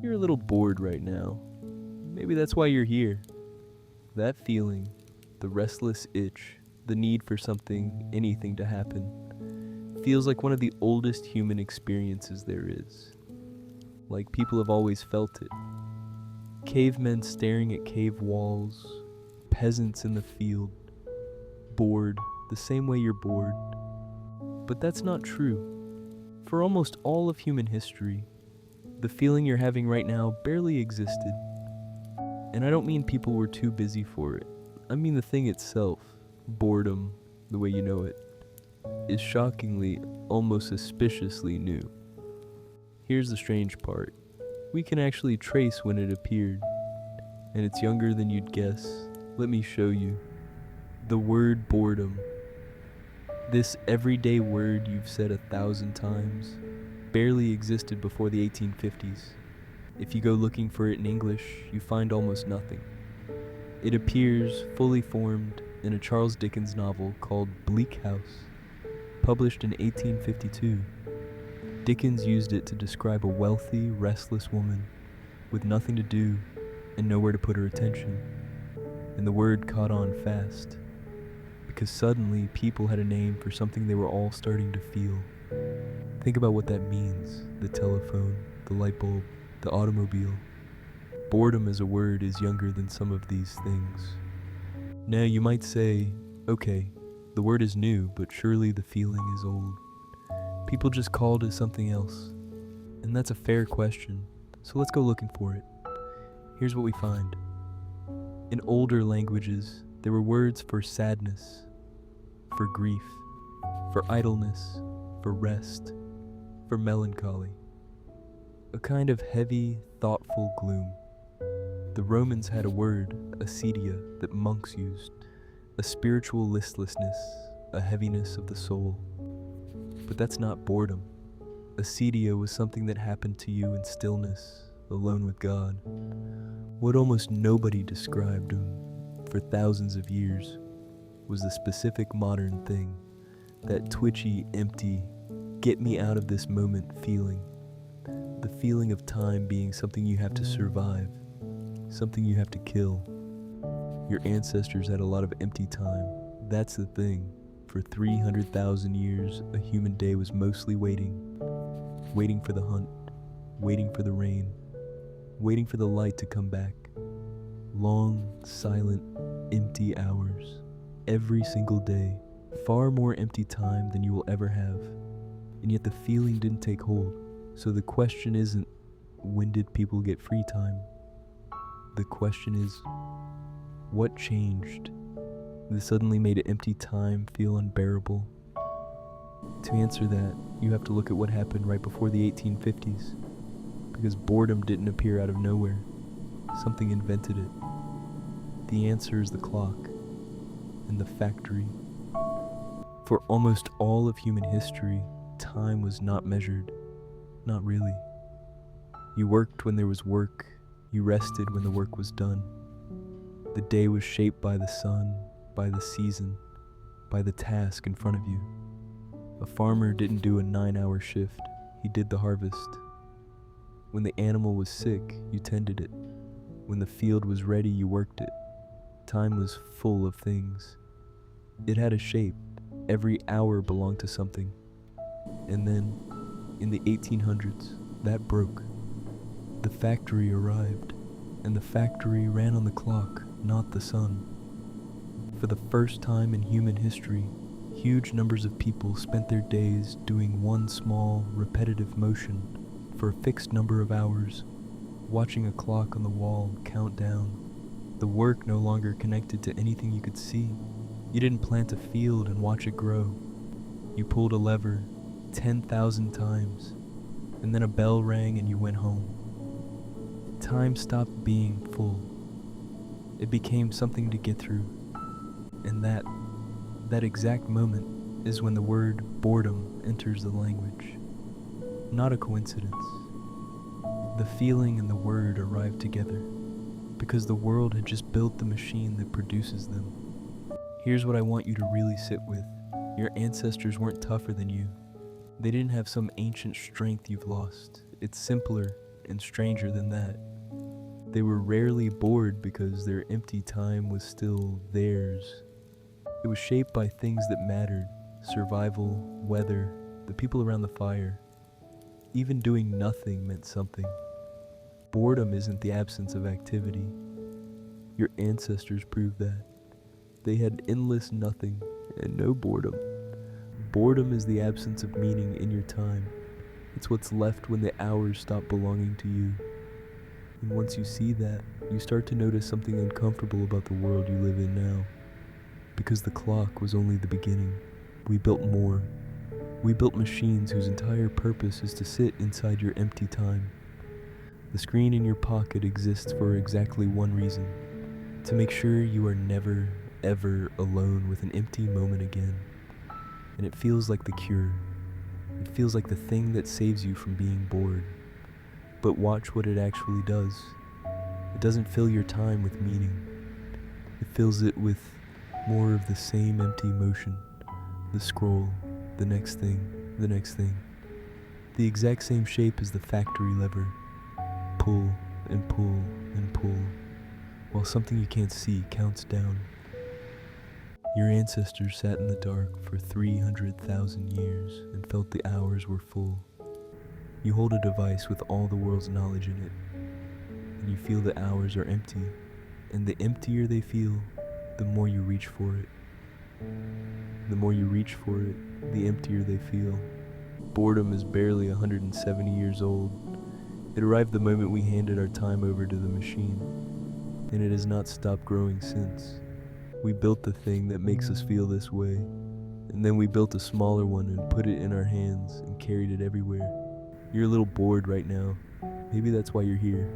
You're a little bored right now. Maybe that's why you're here. That feeling, the restless itch, the need for something, anything to happen, feels like one of the oldest human experiences there is. Like people have always felt it. Cavemen staring at cave walls, peasants in the field, bored the same way you're bored. But that's not true. For almost all of human history, the feeling you're having right now barely existed. And I don't mean people were too busy for it. I mean the thing itself, boredom, the way you know it, is shockingly, almost suspiciously new. Here's the strange part. We can actually trace when it appeared, and it's younger than you'd guess. Let me show you. The word boredom. This everyday word you've said 1,000 times barely existed before the 1850s. If you go looking for it in English, you find almost nothing. It appears fully formed in a Charles Dickens novel called Bleak House, published in 1852. Dickens used it to describe a wealthy, restless woman with nothing to do and nowhere to put her attention. And the word caught on fast, because suddenly people had a name for something they were all starting to feel. Think about what that means: the telephone, the light bulb, the automobile. Boredom as a word is younger than some of these things. Now you might say, okay, the word is new, but surely the feeling is old. People just called it something else. And that's a fair question, so let's go looking for it. Here's what we find. In older languages, there were words for sadness, for grief, for idleness, for rest, for melancholy. A kind of heavy, thoughtful gloom. The Romans had a word, acedia, that monks used, a spiritual listlessness, a heaviness of the soul. But that's not boredom. Acedia was something that happened to you in stillness, alone with God. What almost nobody described for thousands of years was the specific modern thing, that twitchy, empty, get me out of this moment feeling. The feeling of time being something you have to survive, something you have to kill. Your ancestors had a lot of empty time. That's the thing. For 300,000 years, a human day was mostly waiting. Waiting for the hunt, waiting for the rain, waiting for the light to come back. Long, silent, empty hours. Every single day. Far more empty time than you will ever have. And yet the feeling didn't take hold. So the question isn't, when did people get free time? The question is, what changed? That suddenly made empty time feel unbearable. To answer that, you have to look at what happened right before the 1850s. Because boredom didn't appear out of nowhere. Something invented it. The answer is the clock and the factory. For almost all of human history, time was not measured. Not really. You worked when there was work. You rested when the work was done. The day was shaped by the sun, by the season, by the task in front of you. A farmer didn't do a 9-hour shift. He did the harvest. When the animal was sick, you tended it. When the field was ready, you worked it. Time was full of things. It had a shape. Every hour belonged to something. And then, in the 1800s, that broke. The factory arrived, and the factory ran on the clock, not the sun. For the first time in human history, huge numbers of people spent their days doing one small, repetitive motion for a fixed number of hours, watching a clock on the wall count down. The work no longer connected to anything you could see. You didn't plant a field and watch it grow. You pulled a lever 10,000 times, and then a bell rang and you went home. Time stopped being full. It became something to get through. And that exact moment is when the word boredom enters the language. Not a coincidence. The feeling and the word arrived together because the world had just built the machine that produces them. Here's what I want you to really sit with. Your ancestors weren't tougher than you. They didn't have some ancient strength you've lost. It's simpler. and stranger than that. They were rarely bored because their empty time was still theirs. It was shaped by things that mattered: survival, weather, the people around the fire. Even doing nothing meant something. Boredom isn't the absence of activity. Your ancestors proved that. They had endless nothing and no boredom. Boredom is the absence of meaning in your time. It's what's left when the hours stop belonging to you. And once you see that, you start to notice something uncomfortable about the world you live in now. Because the clock was only the beginning. We built more. We built machines whose entire purpose is to sit inside your empty time. The screen in your pocket exists for exactly one reason: to make sure you are never, ever alone with an empty moment again. And it feels like the cure. It feels like the thing that saves you from being bored. But watch what it actually does. It doesn't fill your time with meaning. It fills it with more of the same empty motion. The scroll, the next thing, the next thing. The exact same shape as the factory lever. Pull and pull and pull, while something you can't see counts down. Your ancestors sat in the dark for 300,000 years and felt the hours were full. You hold a device with all the world's knowledge in it, and you feel the hours are empty, and the emptier they feel, the more you reach for it. The more you reach for it, the emptier they feel. Boredom is barely 170 years old. It arrived the moment we handed our time over to the machine, and it has not stopped growing since. We built the thing that makes us feel this way, and then we built a smaller one and put it in our hands and carried it everywhere. You're a little bored right now. Maybe that's why you're here.